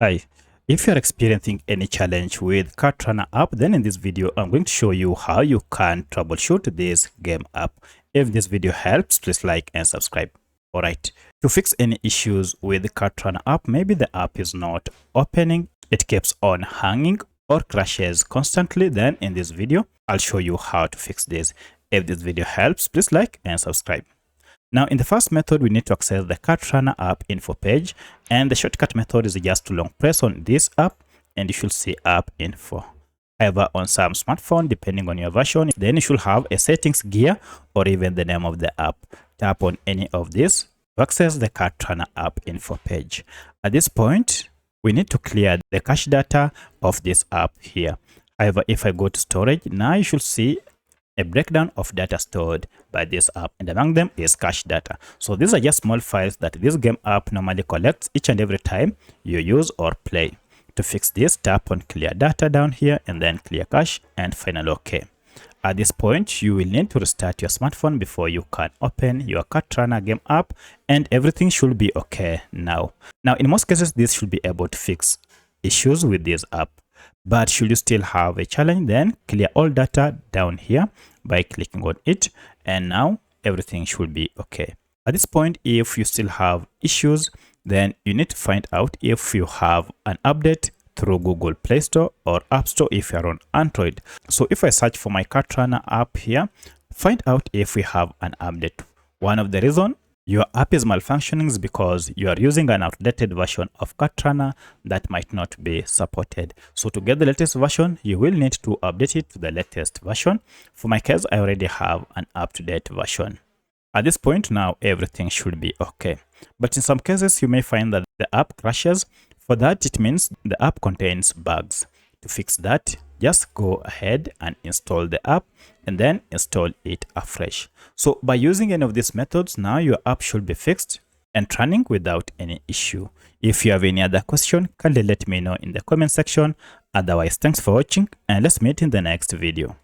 Hi, if you are experiencing any challenge with Cart Runner app, then in this video, I'm going to show you how you can troubleshoot this game app. If this video helps, please like and subscribe. Alright, to fix any issues with the Cart Runner app, maybe the app is not opening, it keeps on hanging or crashes constantly, then in this video, I'll show you how to fix this. If this video helps, please like and subscribe. Now, in the first method, we need to access the Cart Runner app info page, and the shortcut method is just to long press on this app, and you should see app info. However, on some smartphone, depending on your version, then you should have a settings gear or even the name of the app. Tap on any of these to access the Cart Runner app info page. At this point, we need to clear the cache data of this app here. However, if I go to storage, now you should see a breakdown of data stored by this app, and among them is cache data. So these are just small files that this game app normally collects each and every time you use or play. To fix this, tap on clear data down here and then clear cache and final OK. At this point, you will need to restart your smartphone before you can open your Cart Runner game app, and everything should be okay now. Now, in most cases, this should be able to fix issues with this app. But should you still have a challenge, then clear all data down here by clicking on it, and now everything should be okay. At this point, if you still have issues, then you need to find out if you have an update through Google Play Store or App Store if you're on Android. So if I search for my Cart Runner app here, find out if we have an update. One of the reasons your app is malfunctioning is because you are using an outdated version of Cart Runner that might not be supported. So to get the latest version, you will need to update it to the latest version. For my case, I already have an up-to-date version. At this point now, everything should be okay. But in some cases, you may find that the app crashes. For that, it means the app contains bugs. To fix that, just go ahead and install the app and then install it afresh. So by using any of these methods, now your app should be fixed and running without any issue. If you have any other question, kindly let me know in the comment section. Otherwise, thanks for watching and let's meet in the next video.